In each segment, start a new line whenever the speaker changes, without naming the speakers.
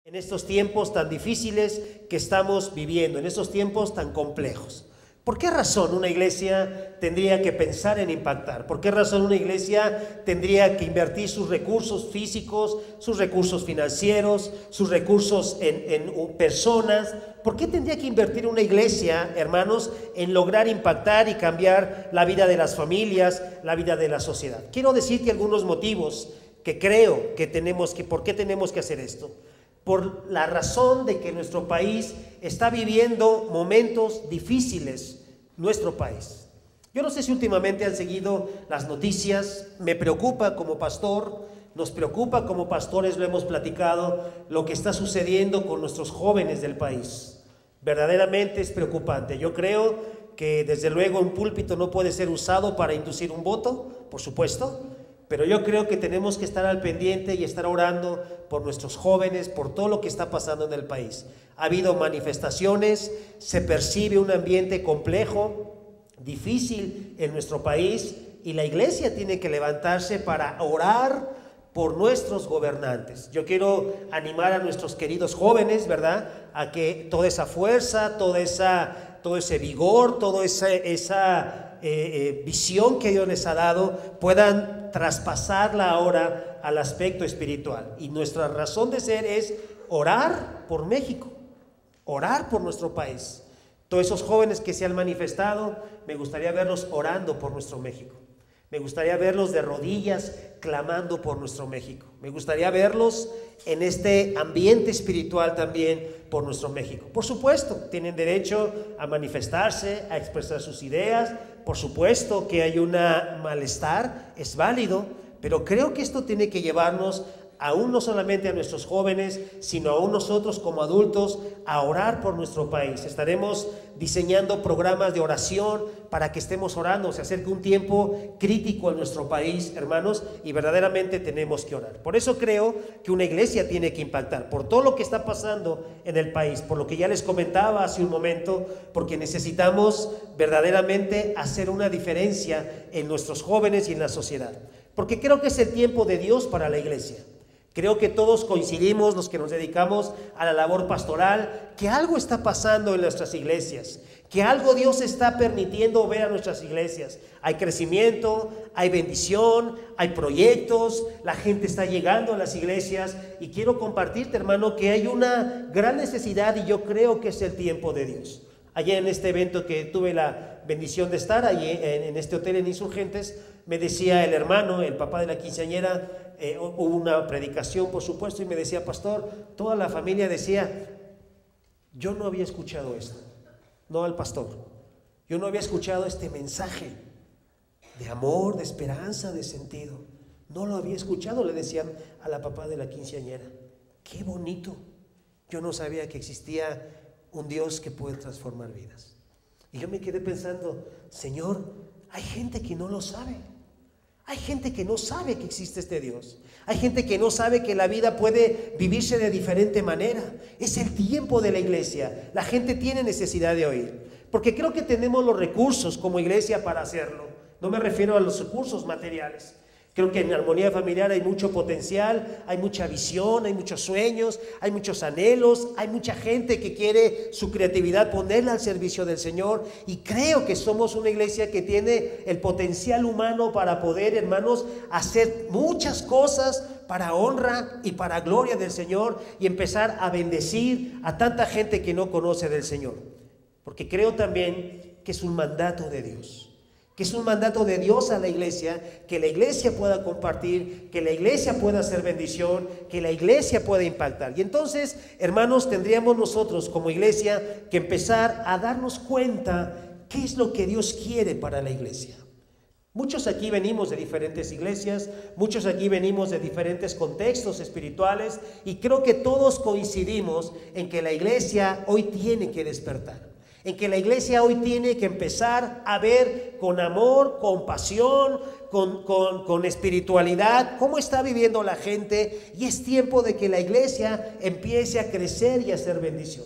en estos tiempos tan difíciles que estamos viviendo, en estos tiempos tan complejos. ¿Por qué razón una iglesia tendría que pensar en impactar? ¿Por qué razón una iglesia tendría que invertir sus recursos físicos, sus recursos financieros, sus recursos en personas? ¿Por qué tendría que invertir una iglesia, hermanos, en lograr impactar y cambiar la vida de las familias, la vida de la sociedad? Quiero decirte algunos motivos que creo que ¿por qué tenemos que hacer esto? Por la razón de que nuestro país está viviendo momentos difíciles, nuestro país. Yo no sé si últimamente han seguido las noticias, me preocupa como pastor, nos preocupa como pastores, lo hemos platicado, lo que está sucediendo con nuestros jóvenes del país. Verdaderamente es preocupante. Yo creo que desde luego un púlpito no puede ser usado para inducir un voto, por supuesto, pero yo creo que tenemos que estar al pendiente y estar orando por nuestros jóvenes, por todo lo que está pasando en el país. Ha habido manifestaciones, se percibe un ambiente complejo, difícil en nuestro país, y la iglesia tiene que levantarse para orar por nuestros gobernantes. Yo quiero animar a nuestros queridos jóvenes, ¿verdad?, a que toda esa fuerza, todo ese vigor, toda esa visión que Dios les ha dado, puedan traspasarla ahora al aspecto espiritual. Y nuestra razón de ser es orar por México, orar por nuestro país. Todos esos jóvenes que se han manifestado, me gustaría verlos orando por nuestro México. Me gustaría verlos de rodillas clamando por nuestro México. Me gustaría verlos en este ambiente espiritual también por nuestro México. Por supuesto, tienen derecho a manifestarse, a expresar sus ideas. Por supuesto que hay un malestar, es válido, pero creo que esto tiene que llevarnos aún no solamente a nuestros jóvenes, sino aún nosotros como adultos, a orar por nuestro país. Estaremos diseñando programas de oración para que estemos orando. Se acerca un tiempo crítico en nuestro país, hermanos, y verdaderamente tenemos que orar. Por eso creo que una iglesia tiene que impactar, por todo lo que está pasando en el país, por lo que ya les comentaba hace un momento, porque necesitamos verdaderamente hacer una diferencia en nuestros jóvenes y en la sociedad. Porque creo que es el tiempo de Dios para la iglesia. Creo que todos coincidimos, los que nos dedicamos a la labor pastoral, que algo está pasando en nuestras iglesias, que algo Dios está permitiendo ver a nuestras iglesias. Hay crecimiento, hay bendición, hay proyectos, la gente está llegando a las iglesias, y quiero compartirte, hermano, que hay una gran necesidad, y yo creo que es el tiempo de Dios. Allá en este evento que tuve la bendición de estar, allí en este hotel en Insurgentes, me decía el hermano, el papá de la quinceañera, hubo una predicación, por supuesto, y me decía: pastor, toda la familia decía, yo no había escuchado esto, no al pastor, yo no había escuchado este mensaje de amor, de esperanza, de sentido, no lo había escuchado, le decían a la papá de la quinceañera. Qué bonito, yo no sabía que existía un Dios que puede transformar vidas. Y yo me quedé pensando, Señor, hay gente que no lo sabe. Hay gente que no sabe que existe este Dios. Hay gente que no sabe que la vida puede vivirse de diferente manera. Es el tiempo de la iglesia. La gente tiene necesidad de oír. Porque creo que tenemos los recursos como iglesia para hacerlo. No me refiero a los recursos materiales. Creo que en Armonía Familiar hay mucho potencial, hay mucha visión, hay muchos sueños, hay muchos anhelos, hay mucha gente que quiere su creatividad ponerla al servicio del Señor, y creo que somos una iglesia que tiene el potencial humano para poder, hermanos, hacer muchas cosas para honra y para gloria del Señor, y empezar a bendecir a tanta gente que no conoce del Señor. Porque creo también que es un mandato de Dios. Que es un mandato de Dios a la iglesia, que la iglesia pueda compartir, que la iglesia pueda hacer bendición, que la iglesia pueda impactar. Y entonces, hermanos, tendríamos nosotros como iglesia que empezar a darnos cuenta qué es lo que Dios quiere para la iglesia. Muchos aquí venimos de diferentes iglesias, muchos aquí venimos de diferentes contextos espirituales, y creo que todos coincidimos en que la iglesia hoy tiene que despertar. En que la iglesia hoy tiene que empezar a ver con amor, con pasión, con espiritualidad cómo está viviendo la gente, y es tiempo de que la iglesia empiece a crecer y a hacer bendición.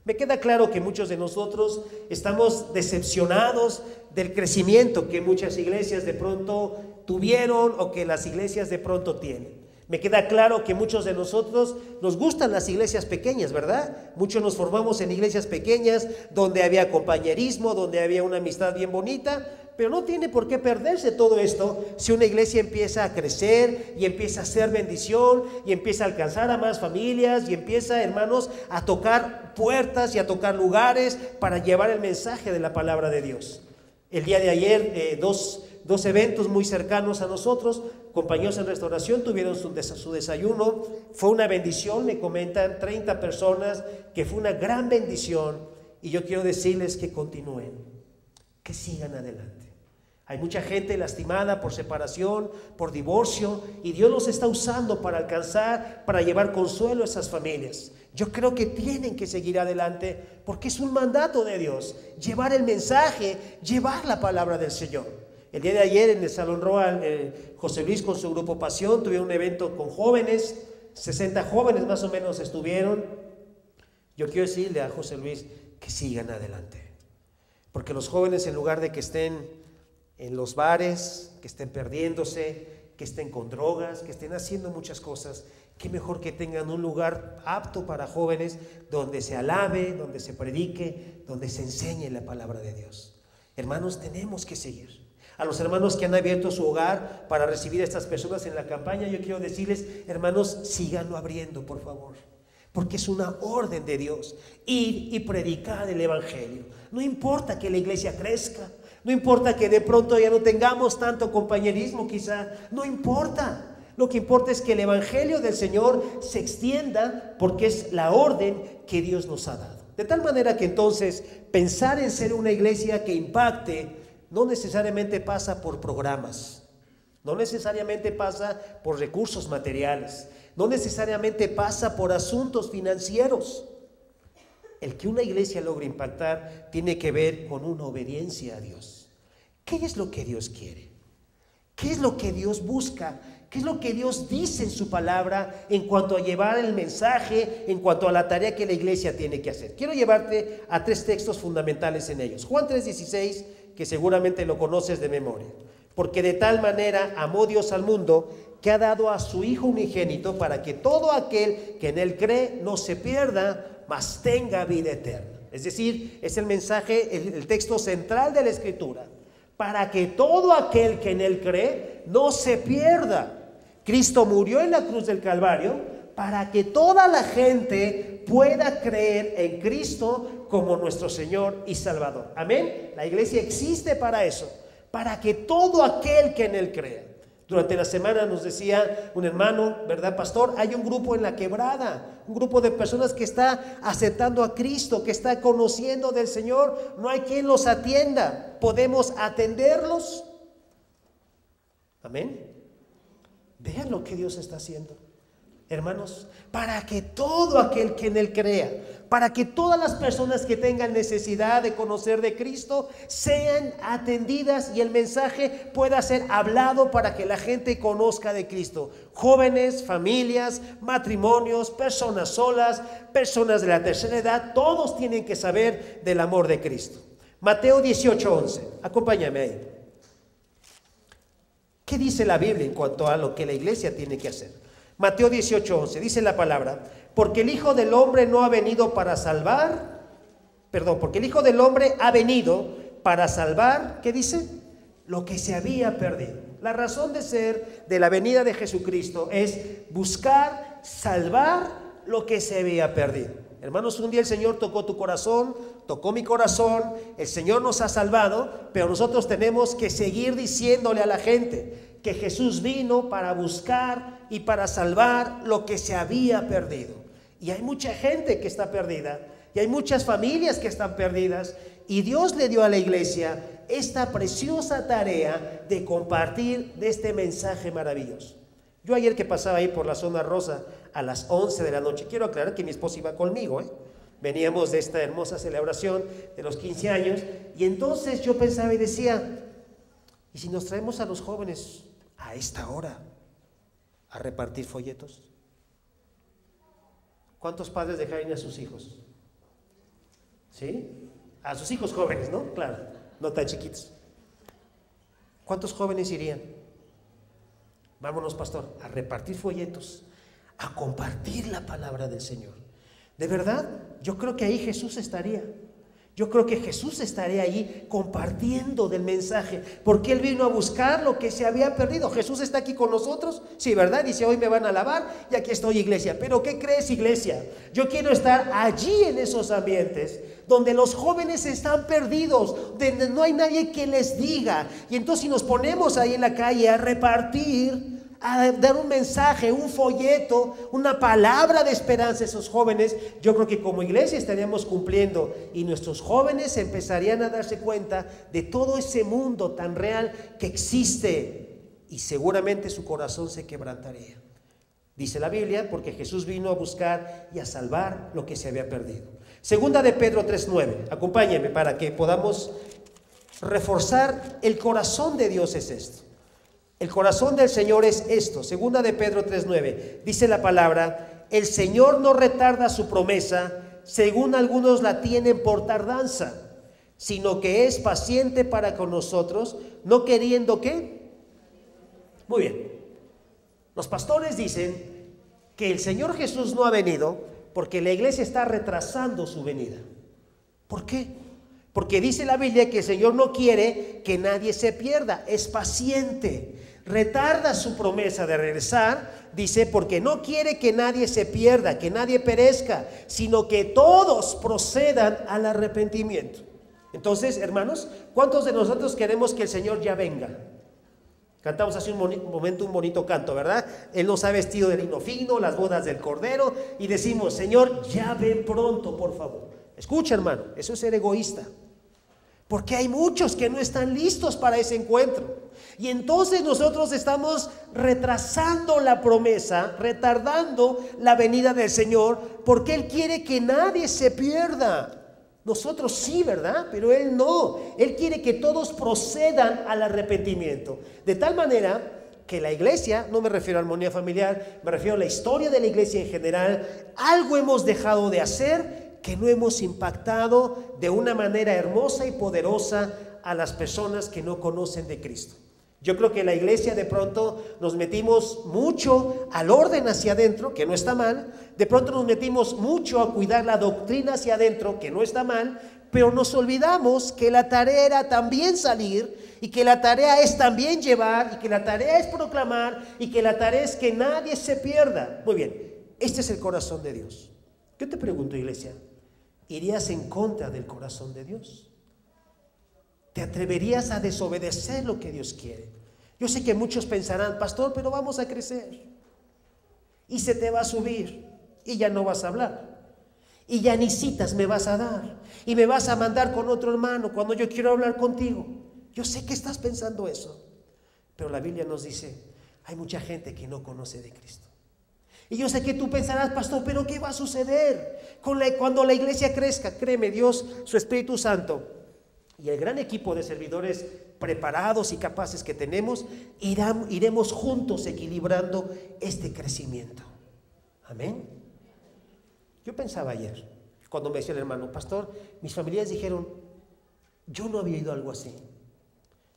Me queda claro que muchos de nosotros estamos decepcionados del crecimiento que muchas iglesias de pronto tuvieron o que las iglesias de pronto tienen. Me queda claro que muchos de nosotros nos gustan las iglesias pequeñas, ¿verdad? Muchos nos formamos en iglesias pequeñas donde había compañerismo, donde había una amistad bien bonita, pero no tiene por qué perderse todo esto si una iglesia empieza a crecer y empieza a ser bendición y empieza a alcanzar a más familias y empieza, hermanos, a tocar puertas y a tocar lugares para llevar el mensaje de la palabra de Dios. El día de ayer, dos eventos muy cercanos a nosotros, compañeros en restauración, tuvieron su desayuno. Fue una bendición, me comentan 30 personas, que fue una gran bendición. Y yo quiero decirles que continúen, que sigan adelante. Hay mucha gente lastimada por separación, por divorcio, y Dios los está usando para alcanzar, para llevar consuelo a esas familias. Yo creo que tienen que seguir adelante porque es un mandato de Dios, llevar el mensaje, llevar la palabra del Señor. El día de ayer en el Salón Roa, José Luis con su grupo Pasión tuvieron un evento con jóvenes, 60 jóvenes más o menos estuvieron. Yo quiero decirle a José Luis que sigan adelante, porque los jóvenes, en lugar de que estén en los bares, que estén perdiéndose, que estén con drogas, que estén haciendo muchas cosas, qué mejor que tengan un lugar apto para jóvenes donde se alabe, donde se predique, donde se enseñe la palabra de Dios. Hermanos, tenemos que seguir. A los hermanos que han abierto su hogar para recibir a estas personas en la campaña, yo quiero decirles, hermanos, síganlo abriendo, por favor, porque es una orden de Dios, ir y predicar el evangelio. No importa que la iglesia crezca, no importa que de pronto ya no tengamos tanto compañerismo, quizá, no importa. Lo que importa es que el evangelio del Señor se extienda, porque es la orden que Dios nos ha dado. De tal manera que entonces pensar en ser una iglesia que impacte no necesariamente pasa por programas, no necesariamente pasa por recursos materiales, no necesariamente pasa por asuntos financieros. El que una iglesia logre impactar tiene que ver con una obediencia a Dios. ¿Qué es lo que Dios quiere? ¿Qué es lo que Dios busca? ¿Qué es lo que Dios dice en su palabra en cuanto a llevar el mensaje, en cuanto a la tarea que la iglesia tiene que hacer? Quiero llevarte a 3 textos fundamentales en ellos. Juan 3:16, que seguramente lo conoces de memoria. Porque de tal manera amó Dios al mundo, que ha dado a su Hijo unigénito, para que todo aquel que en Él cree no se pierda, mas tenga vida eterna. Es decir, es el mensaje, el texto central de la Escritura. Para que todo aquel que en Él cree no se pierda. Cristo murió en la cruz del Calvario para que toda la gente pueda creer en Cristo como nuestro Señor y Salvador. Amén. La iglesia existe para eso, para que todo aquel que en Él crea. Durante la semana nos decía un hermano, ¿verdad, pastor? Hay un grupo en la Quebrada, un grupo de personas que está aceptando a Cristo, que está conociendo del Señor. No hay quien los atienda. ¿Podemos atenderlos? Amén. Vean lo que Dios está haciendo, hermanos, para que todo aquel que en Él crea, para que todas las personas que tengan necesidad de conocer de Cristo sean atendidas y el mensaje pueda ser hablado para que la gente conozca de Cristo. Jóvenes, familias, matrimonios, personas solas, personas de la tercera edad, todos tienen que saber del amor de Cristo. Mateo 18:11, acompáñame ahí. ¿Qué dice la Biblia en cuanto a lo que la iglesia tiene que hacer? Mateo 18:11, dice la palabra, porque el Hijo del Hombre no ha venido para salvar, porque el Hijo del Hombre ha venido para salvar, ¿qué dice? Lo que se había perdido. La razón de ser de la venida de Jesucristo es buscar salvar lo que se había perdido. Hermanos, un día el Señor tocó tu corazón, tocó mi corazón, el Señor nos ha salvado, pero nosotros tenemos que seguir diciéndole a la gente que Jesús vino para buscar y para salvar lo que se había perdido. Y hay mucha gente que está perdida, y hay muchas familias que están perdidas, y Dios le dio a la iglesia esta preciosa tarea de compartir de este mensaje maravilloso. Yo ayer que pasaba ahí por la zona rosa a las 11 de la noche, quiero aclarar que mi esposa iba conmigo, veníamos de esta hermosa celebración de los 15 años, y entonces yo pensaba y decía, ¿y si nos traemos a los jóvenes a esta hora a repartir folletos? ¿Cuántos padres dejarían a sus hijos? ¿Sí? A sus hijos jóvenes, ¿no? Claro, no tan chiquitos. ¿Cuántos jóvenes irían? Vámonos, pastor, a repartir folletos, a compartir la palabra del Señor. De verdad, yo creo que ahí Jesús estaría. Yo creo que Jesús estaría ahí compartiendo del mensaje, porque Él vino a buscar lo que se había perdido. Jesús está aquí con nosotros, sí, ¿verdad? Dice, hoy me van a alabar y aquí estoy, iglesia. Pero ¿qué crees, iglesia? Yo quiero estar allí en esos ambientes donde los jóvenes están perdidos, donde no hay nadie que les diga. Y entonces si nos ponemos ahí en la calle a repartir, a dar un mensaje, un folleto, una palabra de esperanza a esos jóvenes, yo creo que como iglesia estaríamos cumpliendo, y nuestros jóvenes empezarían a darse cuenta de todo ese mundo tan real que existe, y seguramente su corazón se quebrantaría. Dice la Biblia, porque Jesús vino a buscar y a salvar lo que se había perdido. Segunda de Pedro 3:9, acompáñenme para que podamos reforzar el corazón de Dios. Es esto. El corazón del Señor es esto. Segunda de Pedro 3:9. Dice la palabra: el Señor no retarda su promesa, según algunos la tienen por tardanza, sino que es paciente para con nosotros, no queriendo ¿qué? Muy bien. Los pastores dicen que el Señor Jesús no ha venido porque la iglesia está retrasando su venida. ¿Por qué? Porque dice la Biblia que el Señor no quiere que nadie se pierda, es paciente. Retarda su promesa de regresar, dice, porque no quiere que nadie se pierda, que nadie perezca, sino que todos procedan al arrepentimiento. Entonces, hermanos, ¿cuántos de nosotros queremos que el Señor ya venga? Cantamos hace un momento un bonito canto, ¿verdad? Él nos ha vestido de lino fino, las bodas del Cordero, y decimos, Señor, ya ven pronto, por favor. Escucha, hermano, eso es ser egoísta. Porque hay muchos que no están listos para ese encuentro. Y entonces nosotros estamos retrasando la promesa, retardando la venida del Señor, porque Él quiere que nadie se pierda. Nosotros sí, ¿verdad? Pero Él no. Él quiere que todos procedan al arrepentimiento. De tal manera que la iglesia, no me refiero a armonía familiar, me refiero a la historia de la iglesia en general, algo hemos dejado de hacer que no hemos impactado de una manera hermosa y poderosa a las personas que no conocen de Cristo. Yo creo que la iglesia de pronto nos metimos mucho al orden hacia adentro, que no está mal. De pronto nos metimos mucho a cuidar la doctrina hacia adentro, que no está mal. Pero nos olvidamos que la tarea era también salir, y que la tarea es también llevar, y que la tarea es proclamar, y que la tarea es que nadie se pierda. Muy bien, este es el corazón de Dios. Yo te pregunto, iglesia, ¿irías en contra del corazón de Dios? ¿Te atreverías a desobedecer lo que Dios quiere? Yo sé que muchos pensarán, pastor, pero vamos a crecer. Y se te va a subir, y ya no vas a hablar. Y ya ni citas me vas a dar. Y me vas a mandar con otro hermano cuando yo quiero hablar contigo. Yo sé que estás pensando eso. Pero la Biblia nos dice, hay mucha gente que no conoce de Cristo. Y yo sé que tú pensarás, pastor, pero ¿qué va a suceder cuando la iglesia crezca? Créeme, Dios, su Espíritu Santo y el gran equipo de servidores preparados y capaces que tenemos, iremos juntos equilibrando este crecimiento. Amén. Yo pensaba ayer, cuando me decía el hermano, pastor, mis familiares dijeron, yo no había ido a algo así.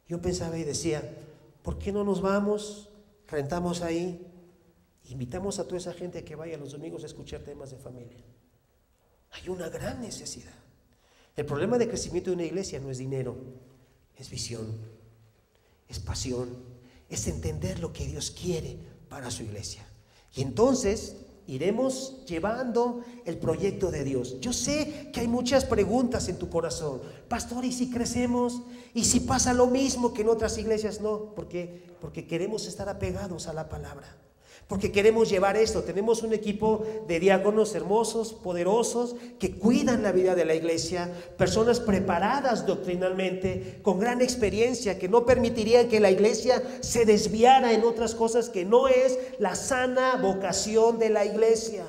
Yo pensaba y decía, ¿por qué no nos vamos? Rentamos ahí. Invitamos a toda esa gente que vaya los domingos a escuchar temas de familia. Hay una gran necesidad. El problema de crecimiento de una iglesia no es dinero, es visión, es pasión, es entender lo que Dios quiere para su iglesia. Y entonces iremos llevando el proyecto de Dios. Yo sé que hay muchas preguntas en tu corazón. Pastor, ¿y si crecemos? ¿Y si pasa lo mismo que en otras iglesias? No, porque queremos estar apegados a la palabra. Porque queremos llevar esto. Tenemos un equipo de diáconos hermosos, poderosos, que cuidan la vida de la iglesia, personas preparadas doctrinalmente, con gran experiencia, que no permitirían que la iglesia se desviara en otras cosas que no es la sana vocación de la iglesia.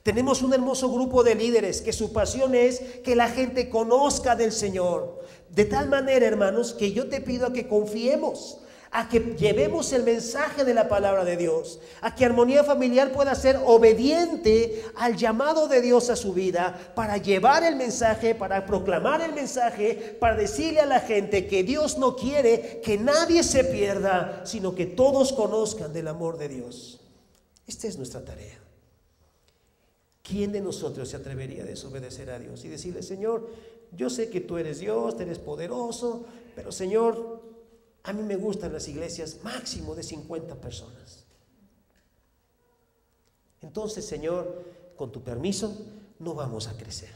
Tenemos un hermoso grupo de líderes que su pasión es que la gente conozca del Señor. De tal manera, hermanos, que yo te pido que confiemos a que llevemos el mensaje de la palabra de Dios, a que Armonía Familiar pueda ser obediente al llamado de Dios a su vida, para llevar el mensaje, para proclamar el mensaje, para decirle a la gente que Dios no quiere que nadie se pierda, sino que todos conozcan del amor de Dios. Esta es nuestra tarea. ¿Quién de nosotros se atrevería a desobedecer a Dios y decirle: Señor, yo sé que tú eres Dios, eres poderoso, pero Señor, a mí me gustan las iglesias máximo de 50 personas? Entonces, Señor, con tu permiso, no vamos a crecer.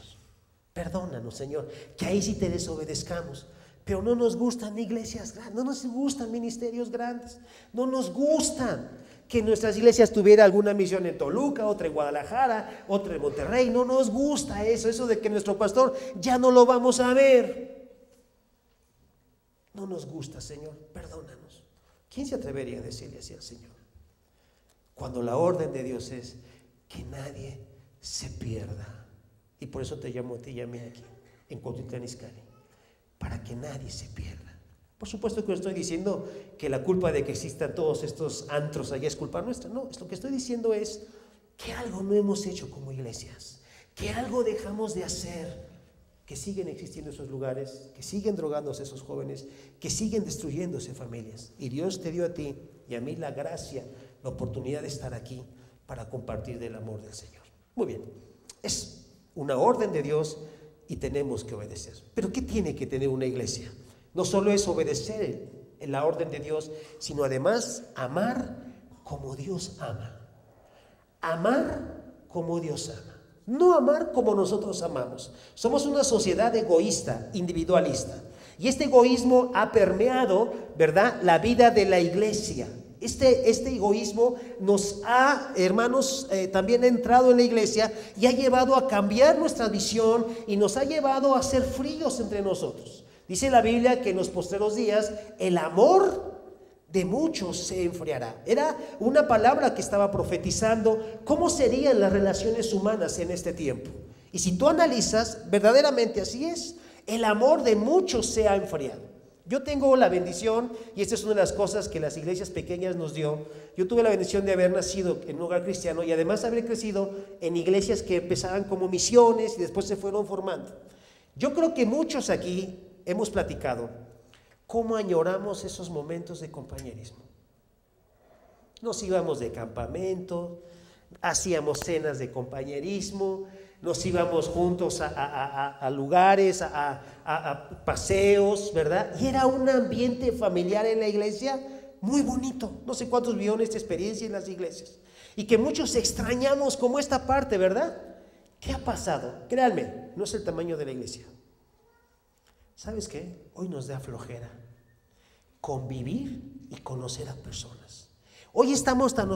Perdónanos, Señor, que ahí sí te desobedezcamos. Pero no nos gustan iglesias grandes, no nos gustan ministerios grandes, no nos gustan que nuestras iglesias tuviera alguna misión en Toluca, otra en Guadalajara, otra en Monterrey. No nos gusta eso de que nuestro pastor ya no lo vamos a ver. No nos gusta, Señor, perdónanos. ¿Quién se atrevería a decirle así al Señor? Cuando la orden de Dios es que nadie se pierda. Y por eso te llamo, te llamé aquí, en Cuautitlán Izcalli, para que nadie se pierda. Por supuesto que no estoy diciendo que la culpa de que existan todos estos antros allá es culpa nuestra. No, lo que estoy diciendo es que algo no hemos hecho como iglesias, que algo dejamos de hacer, que siguen existiendo esos lugares, que siguen drogándose esos jóvenes, que siguen destruyéndose familias. Y Dios te dio a ti y a mí la gracia, la oportunidad de estar aquí para compartir del amor del Señor. Muy bien, es una orden de Dios y tenemos que obedecer. Pero ¿qué tiene que tener una iglesia? No solo es obedecer en la orden de Dios, sino además amar como Dios ama. Amar como Dios ama. No amar como nosotros amamos. Somos una sociedad egoísta, individualista. Y este egoísmo ha permeado, ¿verdad?, la vida de la iglesia. Este egoísmo nos ha, hermanos, también entrado en la iglesia y ha llevado a cambiar nuestra visión y nos ha llevado a ser fríos entre nosotros. Dice la Biblia que en los postreros días el amor de muchos se enfriará. Era una palabra que estaba profetizando cómo serían las relaciones humanas en este tiempo. Y si tú analizas, verdaderamente así es. El amor de muchos se ha enfriado. Yo tengo la bendición, y esta es una de las cosas que las iglesias pequeñas nos dio. Yo tuve la bendición de haber nacido en un hogar cristiano y además haber crecido en iglesias que empezaban como misiones y después se fueron formando. Yo creo que muchos aquí hemos platicado cómo añoramos esos momentos de compañerismo. Nos íbamos de campamento, hacíamos cenas de compañerismo, nos íbamos juntos a lugares, a paseos, ¿verdad? Y era un ambiente familiar en la iglesia muy bonito. No sé cuántos vieron esta experiencia en las iglesias. Y que muchos extrañamos como esta parte, ¿verdad? ¿Qué ha pasado? Créanme, no es el tamaño de la iglesia. ¿Sabes qué? Hoy nos da flojera convivir y conocer a personas. Hoy estamos tan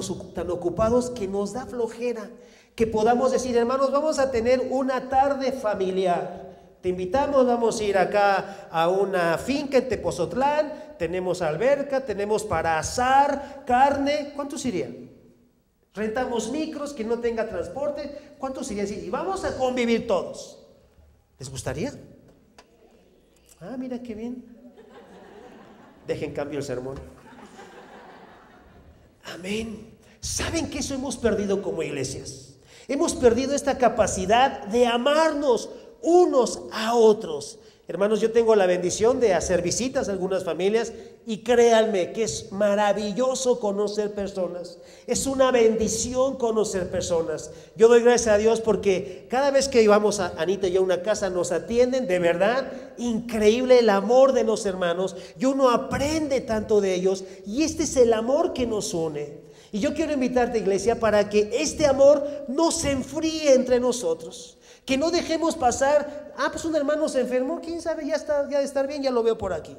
ocupados que nos da flojera que podamos decir: hermanos, vamos a tener una tarde familiar. Te invitamos, vamos a ir acá a una finca en Tepozotlán, tenemos alberca, tenemos para asar, carne. ¿Cuántos irían? Rentamos micros, que no tenga transporte. ¿Cuántos irían? Y vamos a convivir todos. ¿Les gustaría? Ah, mira qué bien. Dejen cambio el sermón. Amén. ¿Saben que eso hemos perdido como iglesias? Hemos perdido esta capacidad de amarnos unos a otros. Hermanos, yo tengo la bendición de hacer visitas a algunas familias y créanme que es maravilloso conocer personas. Es una bendición conocer personas. Yo doy gracias a Dios porque cada vez que íbamos a Anita y yo a una casa nos atienden, de verdad, increíble el amor de los hermanos. Y uno aprende tanto de ellos y este es el amor que nos une. Y yo quiero invitarte, iglesia, para que este amor no se enfríe entre nosotros. Que no dejemos pasar, pues un hermano se enfermó, quién sabe, ya de estar bien, ya lo veo por aquí.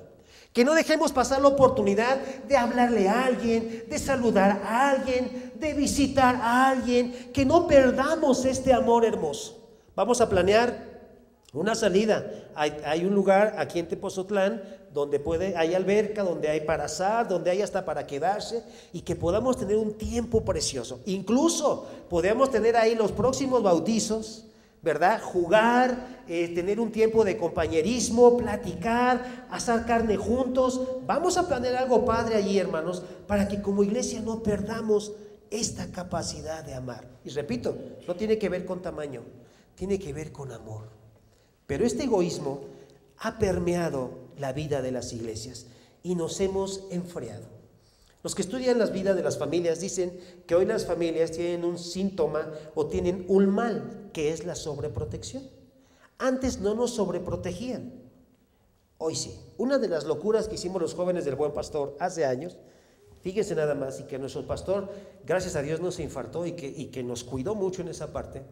Que no dejemos pasar la oportunidad de hablarle a alguien, de saludar a alguien, de visitar a alguien. Que no perdamos este amor hermoso. Vamos a planear una salida. Hay un lugar aquí en Tepozotlán donde hay alberca, donde hay para asar, donde hay hasta para quedarse y que podamos tener un tiempo precioso. Incluso podemos tener ahí los próximos bautizos ¿verdad? Jugar, tener un tiempo de compañerismo, platicar, asar carne juntos. Vamos a planear algo padre allí, hermanos, para que como iglesia no perdamos esta capacidad de amar. Y repito, no tiene que ver con tamaño, tiene que ver con amor. Pero este egoísmo ha permeado la vida de las iglesias y nos hemos enfriado. Los que estudian las vidas de las familias dicen que hoy las familias tienen un síntoma o tienen un mal, que es la sobreprotección. Antes no nos sobreprotegían, hoy sí. Una de las locuras que hicimos los jóvenes del Buen Pastor hace años, fíjense nada más, y que nuestro pastor, gracias a Dios, no se infartó y que nos cuidó mucho en esa parte,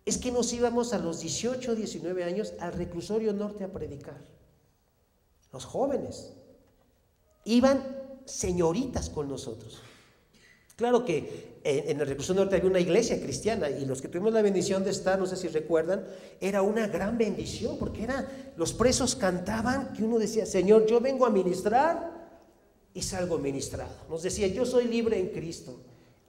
es que nos íbamos a los 18, 19 años al Reclusorio Norte a predicar. Los jóvenes iban señoritas con nosotros. Claro que en el Reclusorio Norte había una iglesia cristiana y los que tuvimos la bendición de estar, no sé si recuerdan, era una gran bendición porque los presos cantaban que uno decía, Señor, yo vengo a ministrar y salgo ministrado. Nos decía, yo soy libre en Cristo.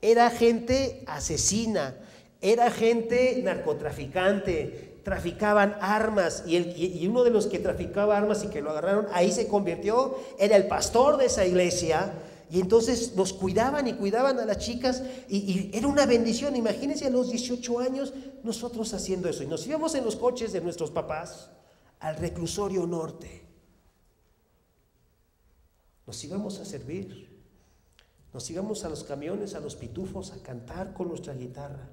Era gente asesina, era gente narcotraficante, traficaban armas y uno de los que traficaba armas y que lo agarraron, ahí se convirtió, era el pastor de esa iglesia. Y entonces nos cuidaban y cuidaban a las chicas y era una bendición. Imagínense a los 18 años nosotros haciendo eso. Y nos íbamos en los coches de nuestros papás al Reclusorio Norte. Nos íbamos a servir. Nos íbamos a los camiones, a los pitufos, a cantar con nuestra guitarra.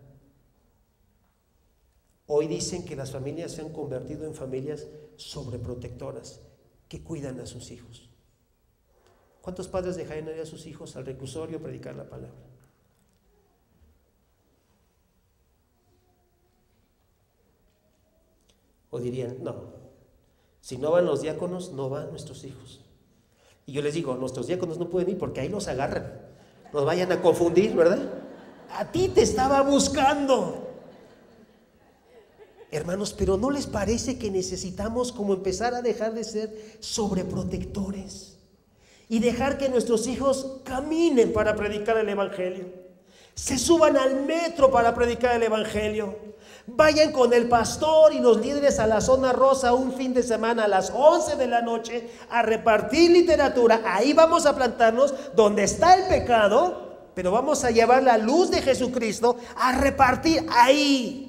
Hoy dicen que las familias se han convertido en familias sobreprotectoras que cuidan a sus hijos. ¿Cuántos padres dejarían ir a sus hijos al reclusorio a predicar la palabra? O dirían, no, si no van los diáconos, no van nuestros hijos. Y yo les digo, nuestros diáconos no pueden ir porque ahí los agarran. Nos vayan a confundir, ¿verdad? A ti te estaba buscando. Hermanos, pero ¿no les parece que necesitamos como empezar a dejar de ser sobreprotectores y dejar que nuestros hijos caminen para predicar el evangelio? Se suban al metro para predicar el evangelio. Vayan con el pastor y los líderes a la zona rosa un fin de semana a las 11 de la noche a repartir literatura. Ahí vamos a plantarnos donde está el pecado, pero vamos a llevar la luz de Jesucristo a repartir ahí.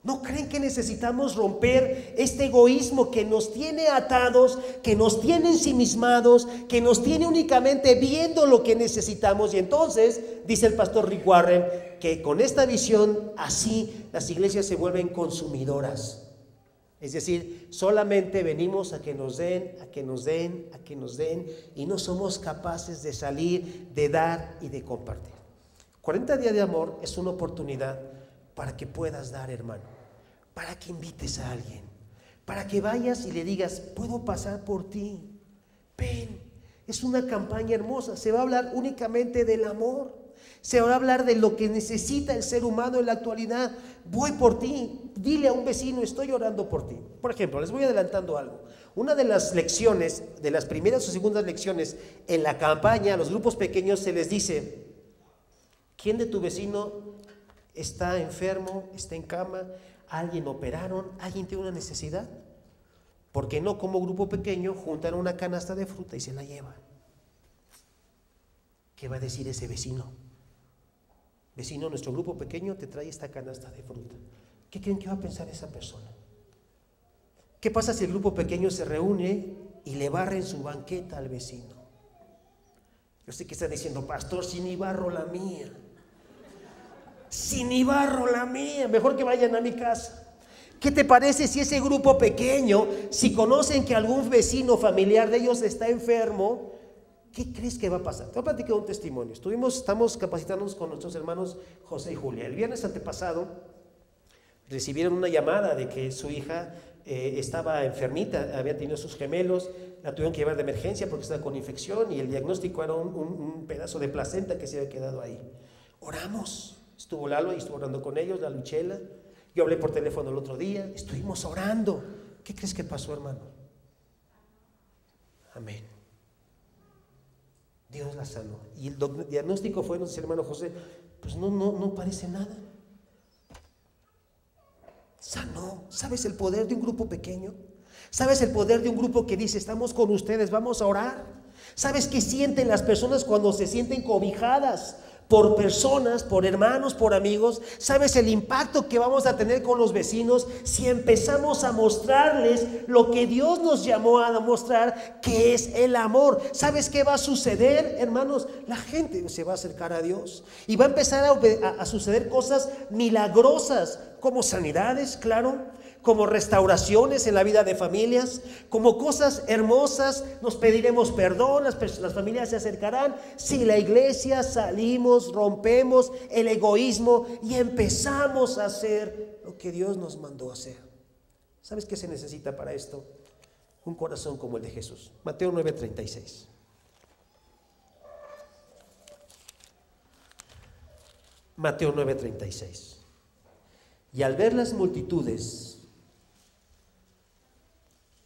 ¿No creen que necesitamos romper este egoísmo que nos tiene atados, que nos tiene ensimismados, que nos tiene únicamente viendo lo que necesitamos? Y entonces, dice el pastor Rick Warren, que con esta visión así las iglesias se vuelven consumidoras. Es decir, solamente venimos a que nos den, a que nos den, a que nos den, y no somos capaces de salir, de dar y de compartir. 40 días de amor es una oportunidad para que puedas dar, hermano, para que invites a alguien, para que vayas y le digas, puedo pasar por ti, ven. Es una campaña hermosa, se va a hablar únicamente del amor, se va a hablar de lo que necesita el ser humano en la actualidad. Voy por ti, dile a un vecino, estoy orando por ti. Por ejemplo, les voy adelantando algo. Una de las lecciones, de las primeras o segundas lecciones en la campaña, a los grupos pequeños se les dice, ¿quién de tu vecino está enfermo, está en cama, alguien operaron, alguien tiene una necesidad? ¿Por qué no como grupo pequeño juntan una canasta de fruta y se la llevan? ¿Qué va a decir ese vecino? Vecino, nuestro grupo pequeño te trae esta canasta de fruta. ¿Qué creen que va a pensar esa persona? ¿Qué pasa si el grupo pequeño se reúne y le barren su banqueta al vecino? Yo sé que está diciendo, pastor, si ni barro la mía. Si ni barro la mía, mejor que vayan a mi casa. ¿Qué te parece si ese grupo pequeño, si conocen que algún vecino familiar de ellos está enfermo, qué crees que va a pasar? Te voy a platicar un testimonio. Estamos capacitándonos con nuestros hermanos José y Julia. El viernes antepasado recibieron una llamada de que su hija estaba enfermita, había tenido sus gemelos, la tuvieron que llevar de emergencia porque estaba con infección y el diagnóstico era un pedazo de placenta que se había quedado ahí. Oramos. Estuvo Lalo y estuvo orando con ellos, la Luchela. Yo hablé por teléfono el otro día, estuvimos orando. ¿Qué crees que pasó, hermano? Amén. Dios la sanó. Y el diagnóstico fue, nos dice el hermano José, pues no parece nada. sanó. ¿Sabes el poder de un grupo pequeño? ¿Sabes el poder de un grupo que dice, estamos con ustedes, vamos a orar? ¿Sabes qué sienten las personas cuando se sienten cobijadas por personas, por hermanos, por amigos? ¿Sabes el impacto que vamos a tener con los vecinos si empezamos a mostrarles lo que Dios nos llamó a mostrar, que es el amor? ¿Sabes qué va a suceder, hermanos? La gente se va a acercar a Dios y va a empezar a suceder cosas milagrosas, como sanidades, claro, como restauraciones en la vida de familias, como cosas hermosas. Nos pediremos perdón, las familias se acercarán. Si la iglesia salimos, rompemos el egoísmo y empezamos a hacer lo que Dios nos mandó a hacer. ¿Sabes qué se necesita para esto? Un corazón como el de Jesús. Mateo 9:36. Mateo 9:36. Y al ver las multitudes,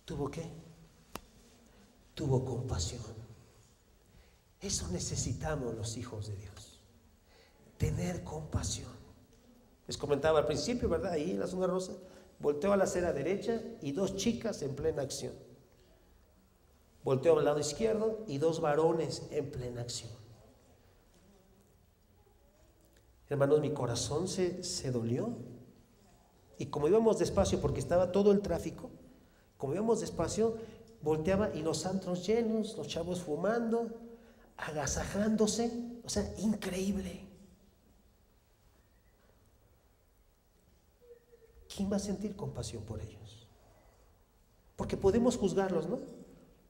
¿tuvo qué? Tuvo compasión. Eso necesitamos los hijos de Dios, tener compasión. Les comentaba al principio, ¿verdad? Ahí en la zona rosa, volteó a la acera derecha y 2 chicas en plena acción. Volteó al lado izquierdo y 2 varones en plena acción. Hermanos, mi corazón se dolió. Y como íbamos despacio, porque estaba todo el tráfico, como íbamos despacio, volteaba y los antros llenos, los chavos fumando, agasajándose, o sea, increíble. ¿Quién va a sentir compasión por ellos? Porque podemos juzgarlos, ¿no?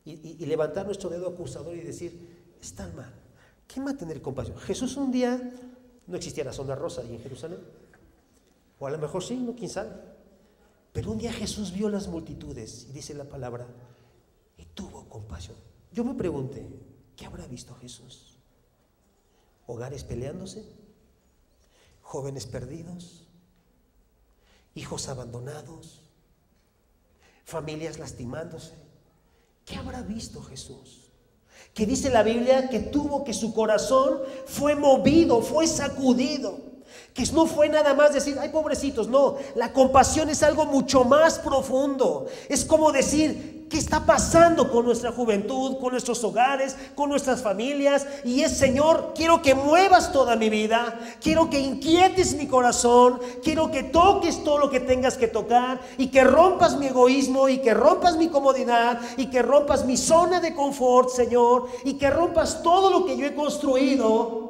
Y levantar nuestro dedo acusador y decir, están mal. ¿Quién va a tener compasión? Jesús un día, no existía la zona rosa ahí en Jerusalén, o a lo mejor sí, no, quién sabe. Pero un día Jesús vio las multitudes y dice la palabra, y tuvo compasión. Yo me pregunté, ¿qué habrá visto Jesús? ¿Hogares peleándose? ¿Jóvenes perdidos? ¿Hijos abandonados? ¿Familias lastimándose? ¿Qué habrá visto Jesús? Que dice la Biblia que su corazón fue movido, fue sacudido. Que no fue nada más decir, ay, pobrecitos, no, la compasión es algo mucho más profundo. Es como decir, ¿qué está pasando con nuestra juventud, con nuestros hogares, con nuestras familias? Y es, Señor, quiero que muevas toda mi vida, quiero que inquietes mi corazón, quiero que toques todo lo que tengas que tocar y que rompas mi egoísmo y que rompas mi comodidad y que rompas mi zona de confort, Señor, y que rompas todo lo que yo he construido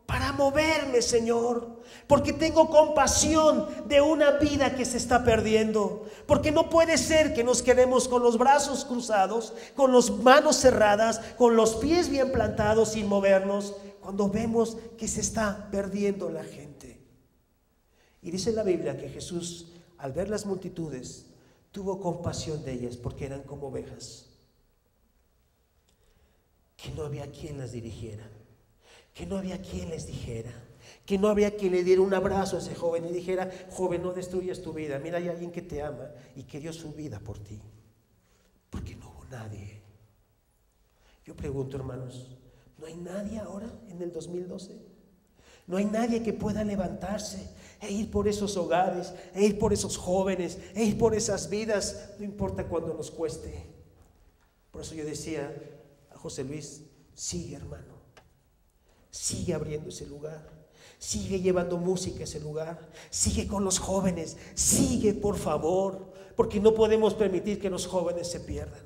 para moverme, Señor, porque tengo compasión de una vida que se está perdiendo, porque no puede ser que nos quedemos con los brazos cruzados, con las manos cerradas, con los pies bien plantados sin movernos, cuando vemos que se está perdiendo la gente. Y dice la Biblia que Jesús, al ver las multitudes, tuvo compasión de ellas porque eran como ovejas, que no había quien las dirigiera, que no había quien les dijera, que no había quien le diera un abrazo a ese joven y dijera, joven, no destruyas tu vida, mira, hay alguien que te ama y que dio su vida por ti, porque no hubo nadie. Yo pregunto, hermanos, ¿no hay nadie ahora en el 2012? ¿No hay nadie que pueda levantarse e ir por esos hogares, e ir por esos jóvenes, e ir por esas vidas, no importa cuánto nos cueste? Por eso yo decía a José Luis, sigue, hermano, sigue abriendo ese lugar, sigue llevando música a ese lugar, sigue con los jóvenes, sigue, por favor, porque no podemos permitir que los jóvenes se pierdan.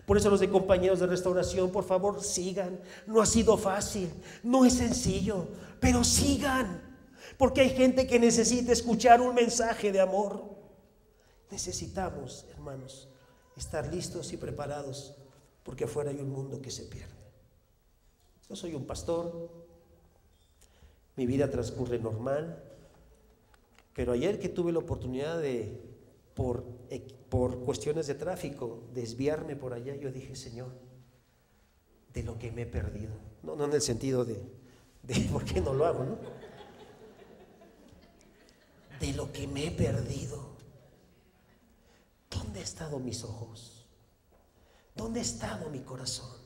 Por eso los de compañeros de restauración, por favor, sigan. No ha sido fácil, no es sencillo, pero sigan, porque hay gente que necesita escuchar un mensaje de amor. Necesitamos, hermanos, estar listos y preparados, porque afuera hay un mundo que se pierde. Yo soy un pastor, mi vida transcurre normal, pero ayer que tuve la oportunidad de, por cuestiones de tráfico, desviarme por allá, yo dije, Señor, de lo que me he perdido. No en el sentido de por qué no lo hago, ¿no? De lo que me he perdido. ¿Dónde han estado mis ojos? ¿Dónde ha estado mi corazón?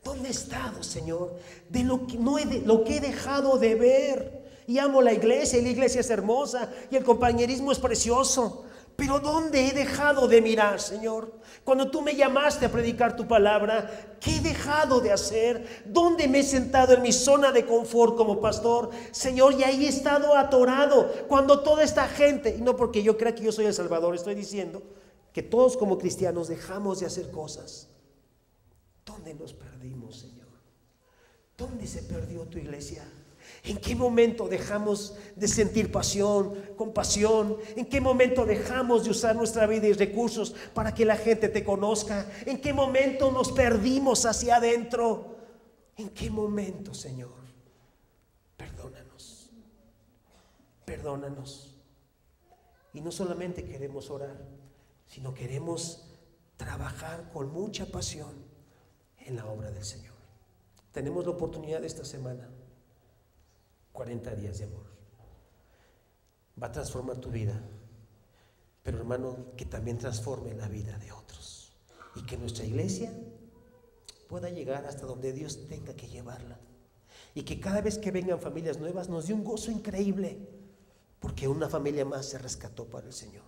¿Dónde he estado, Señor? De lo que he dejado de ver. y amo la iglesia, y la iglesia es hermosa, y el compañerismo es precioso. Pero ¿dónde he dejado de mirar, Señor? Cuando tú me llamaste a predicar tu palabra, ¿qué he dejado de hacer? ¿Dónde me he sentado en mi zona de confort como pastor? Señor, y ahí he estado atorado. Cuando toda esta gente, y no porque yo crea que yo soy el Salvador, estoy diciendo que todos como cristianos dejamos de hacer cosas. ¿Dónde nos perdimos, Señor? ¿Dónde se perdió tu iglesia? ¿En qué momento dejamos de sentir pasión, compasión? ¿En qué momento dejamos de usar nuestra vida y recursos para que la gente te conozca? ¿En qué momento nos perdimos hacia adentro? ¿En qué momento, Señor? Perdónanos. Perdónanos. Y no solamente queremos orar, sino queremos trabajar con mucha pasión en la obra del Señor. Tenemos la oportunidad esta semana. 40 días de amor. Va a transformar tu vida, pero hermano, que también transforme la vida de otros, y que nuestra iglesia pueda llegar hasta donde Dios tenga que llevarla, y que cada vez que vengan familias nuevas nos dé un gozo increíble, porque una familia más se rescató para el Señor.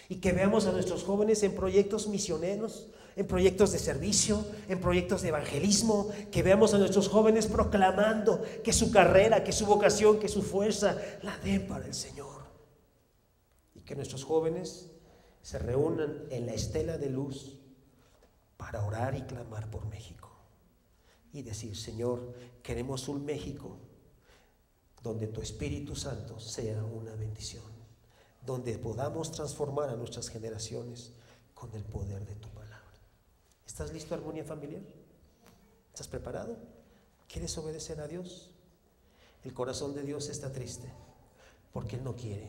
Y que veamos a nuestros jóvenes en proyectos misioneros, en proyectos de servicio, en proyectos de evangelismo. Que veamos a nuestros jóvenes proclamando que su carrera, que su vocación, que su fuerza la den para el Señor. Y que nuestros jóvenes se reúnan en la estela de luz para orar y clamar por México. Y decir: Señor, queremos un México donde tu Espíritu Santo sea una bendición, donde podamos transformar a nuestras generaciones con el poder de tu palabra. ¿Estás listo, Armonía Familiar? ¿Estás preparado? ¿Quieres obedecer a Dios? El corazón de Dios está triste porque Él no quiere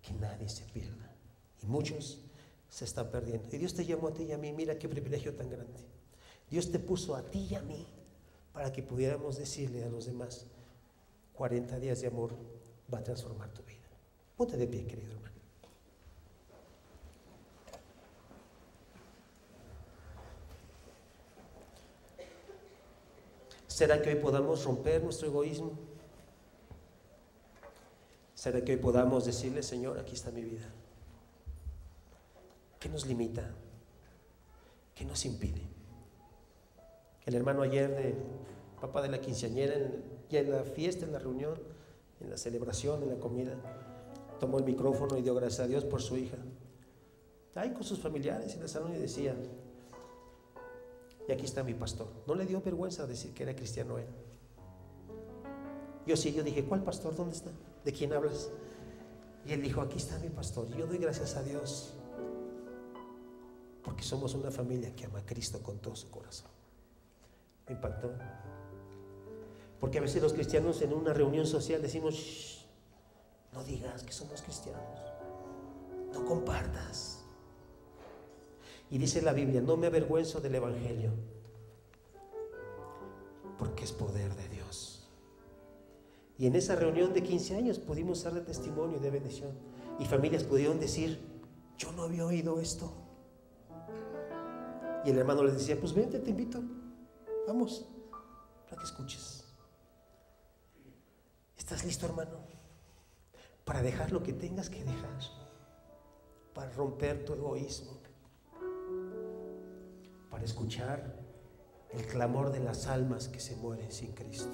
que nadie se pierda, y muchos se están perdiendo. Y Dios te llamó a ti y a mí. Mira qué privilegio tan grande. Dios te puso a ti y a mí para que pudiéramos decirle a los demás: 40 días de amor va a transformar tu vida. Ponte de pie, querido hermano. ¿Será que hoy podamos romper nuestro egoísmo? ¿Será que hoy podamos decirle: Señor, aquí está mi vida? ¿Qué nos limita? ¿Qué nos impide? El hermano ayer, de papá de la quinceañera, ya en la fiesta, en la reunión, en la celebración, en la comida, tomó el micrófono y dio gracias a Dios por su hija. Ahí con sus familiares en el salón, y decía: y aquí está mi pastor. No le dio vergüenza decir que era cristiano él. Yo dije: ¿cuál pastor? ¿Dónde está? ¿De quién hablas? Y él dijo: aquí está mi pastor. Y yo doy gracias a Dios porque somos una familia que ama a Cristo con todo su corazón. Me impactó. Porque a veces los cristianos en una reunión social decimos: shh, no digas que somos cristianos, no compartas. Y dice la Biblia: no me avergüenzo del evangelio, porque es poder de Dios. Y en esa reunión de 15 años pudimos dar de testimonio y de bendición, y familias pudieron decir: yo no había oído esto. Y el hermano les decía: pues vente, te invito, vamos, para que escuches. ¿Estás listo, hermano? Para dejar lo que tengas que dejar, para romper tu egoísmo, para escuchar el clamor de las almas que se mueren sin Cristo,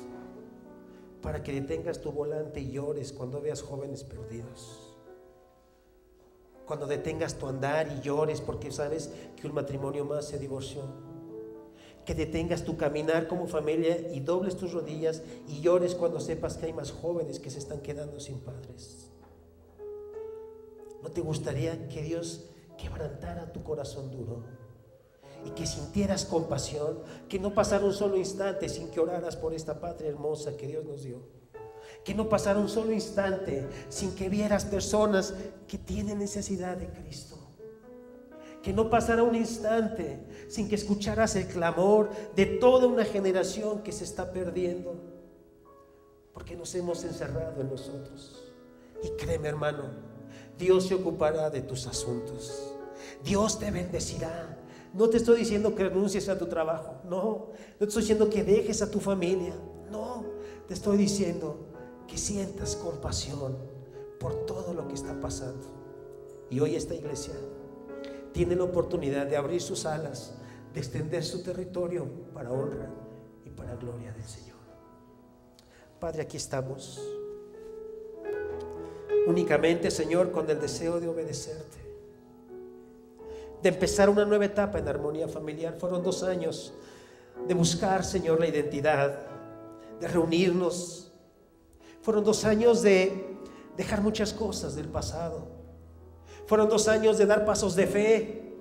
para que detengas tu volante y llores cuando veas jóvenes perdidos, cuando detengas tu andar y llores porque sabes que un matrimonio más se divorció, que detengas tu caminar como familia y dobles tus rodillas y llores cuando sepas que hay más jóvenes que se están quedando sin padres. ¿No te gustaría que Dios quebrantara tu corazón duro y que sintieras compasión, que no pasara un solo instante sin que oraras por esta patria hermosa que Dios nos dio? Que no pasara un solo instante sin que vieras personas que tienen necesidad de Cristo. Que no pasara un instante sin que escucharas el clamor de toda una generación que se está perdiendo, porque nos hemos encerrado en nosotros. Y créeme, hermano, Dios se ocupará de tus asuntos. Dios te bendecirá. No te estoy diciendo que renuncies a tu trabajo, no te estoy diciendo que dejes a tu familia, no, te estoy diciendo que sientas compasión por todo lo que está pasando. Y hoy esta iglesia tiene la oportunidad de abrir sus alas, de extender su territorio para honra y para gloria del Señor. Padre, aquí estamos únicamente, Señor, con el deseo de obedecerte, de empezar una nueva etapa en Armonía Familiar. Fueron 2 años de buscar, Señor, la identidad, de reunirnos. Fueron 2 años de dejar muchas cosas del pasado. Fueron 2 años de dar pasos de fe,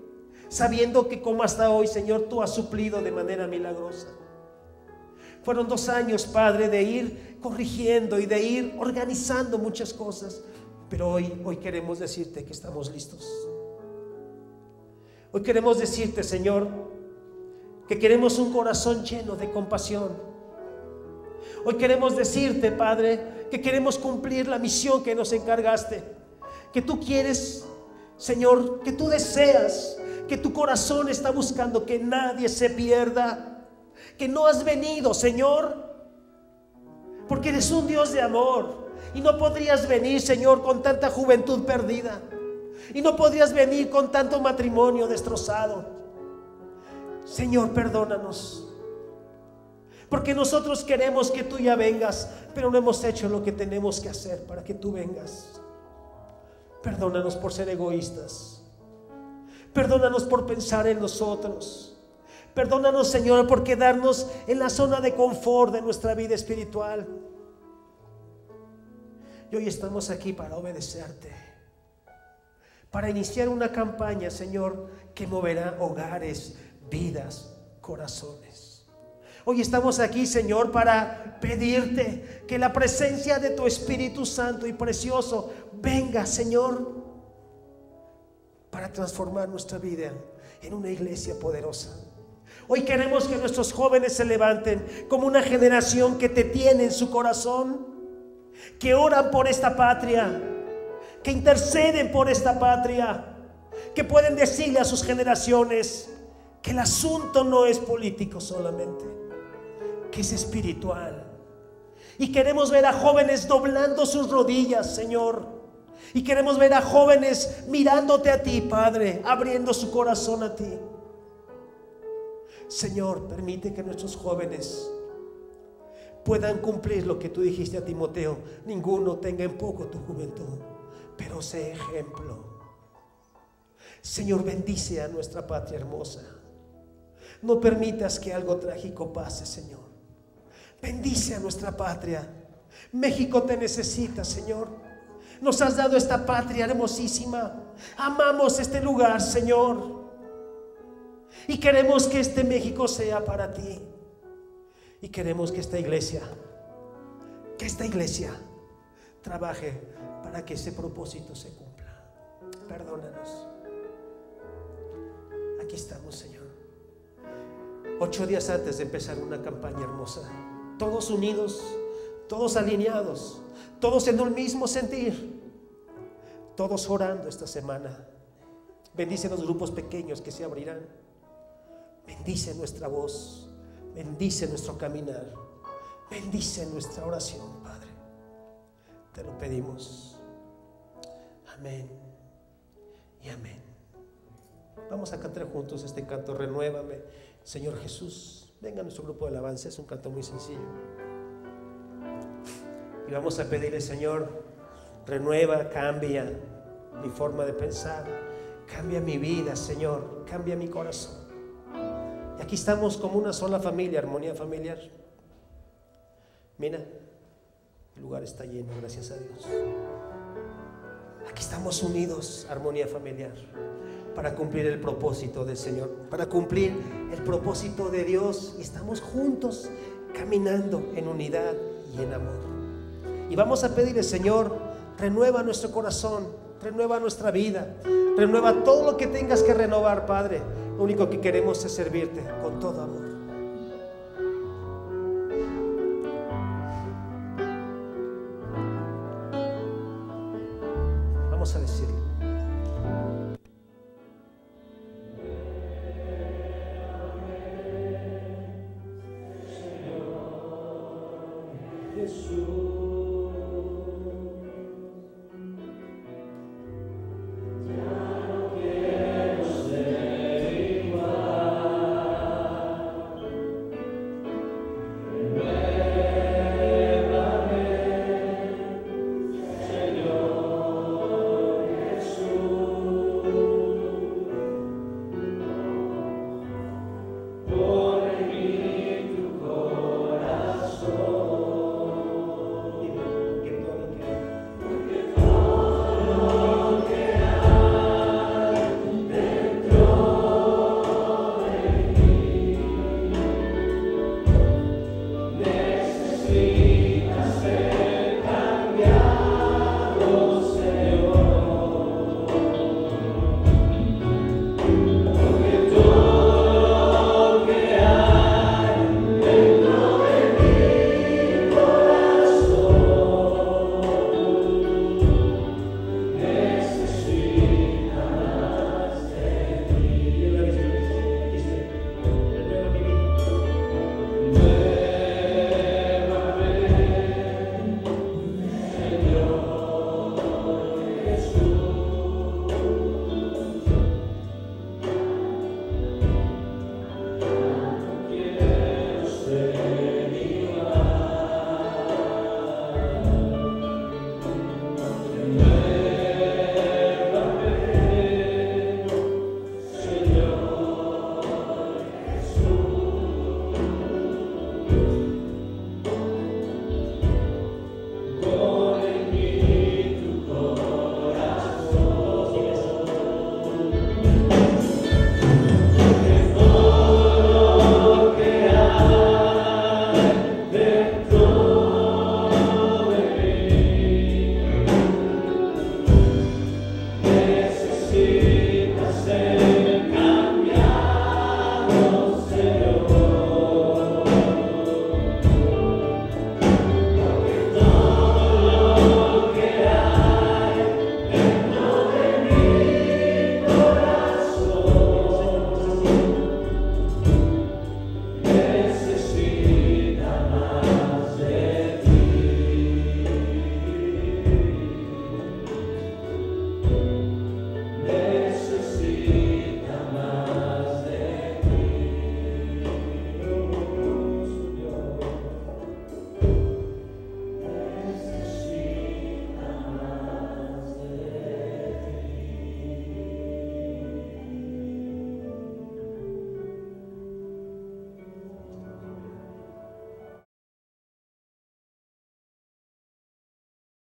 sabiendo que como hasta hoy, Señor, tú has suplido de manera milagrosa. Fueron 2 años, Padre, de ir corrigiendo y de ir organizando muchas cosas. Pero hoy queremos decirte que estamos listos. Hoy queremos decirte, Señor, que queremos un corazón lleno de compasión. Hoy queremos decirte, Padre, que queremos cumplir la misión que nos encargaste. Que tú quieres, Señor, que tú deseas, que tu corazón está buscando que nadie se pierda. Que no has venido, Señor, porque eres un Dios de amor. Y no podrías venir, Señor, con tanta juventud perdida. Y no podrías venir con tanto matrimonio destrozado. Señor, perdónanos, porque nosotros queremos que tú ya vengas, pero no hemos hecho lo que tenemos que hacer para que tú vengas. Perdónanos por ser egoístas. Perdónanos por pensar en nosotros. Perdónanos, Señor, por quedarnos en la zona de confort de nuestra vida espiritual. Y hoy estamos aquí para obedecerte, para iniciar una campaña, Señor, que moverá hogares, vidas, corazones. Hoy estamos aquí, Señor, para pedirte que la presencia de tu Espíritu Santo y precioso venga, Señor, para transformar nuestra vida en una iglesia poderosa. Hoy queremos que nuestros jóvenes se levanten como una generación que te tiene en su corazón, que oran por esta patria, que interceden por esta patria, que pueden decirle a sus generaciones que el asunto no es político solamente, que es espiritual. Y queremos ver a jóvenes doblando sus rodillas, Señor. Y queremos ver a jóvenes mirándote a ti, Padre, abriendo su corazón a ti. Señor, permite que nuestros jóvenes puedan cumplir lo que tú dijiste a Timoteo: ninguno tenga en poco tu juventud, pero sé ejemplo. Señor, bendice a nuestra patria hermosa. No permitas que algo trágico pase, Señor. Bendice a nuestra patria. México te necesita, Señor. Nos has dado esta patria hermosísima. Amamos este lugar, Señor. Y queremos que este México sea para ti. Y queremos que esta iglesia trabaje para que ese propósito se cumpla. Perdónanos. Aquí estamos, Señor. 8 días antes de empezar una campaña hermosa, todos unidos, todos alineados, todos en un mismo sentir, todos orando esta semana. Bendice los grupos pequeños que se abrirán. Bendice nuestra voz. Bendice nuestro caminar. Bendice nuestra oración, Padre. Te lo pedimos. Amén y amén. Vamos a cantar juntos este canto: Renuévame, Señor Jesús. Venga a nuestro grupo de alabanza. Es un canto muy sencillo. Y vamos a pedirle: Señor, renueva, cambia mi forma de pensar. Cambia mi vida, Señor. Cambia mi corazón. Y aquí estamos como una sola familia, Armonía Familiar. Mira, el lugar está lleno, gracias a Dios. Aquí estamos unidos, Armonía Familiar, para cumplir el propósito del Señor, para cumplir el propósito de Dios. Y estamos juntos, caminando en unidad y en amor. Y vamos a pedirle: Señor, renueva nuestro corazón, renueva nuestra vida, renueva todo lo que tengas que renovar, Padre. Lo único que queremos es servirte con todo amor. Vamos a decirlo.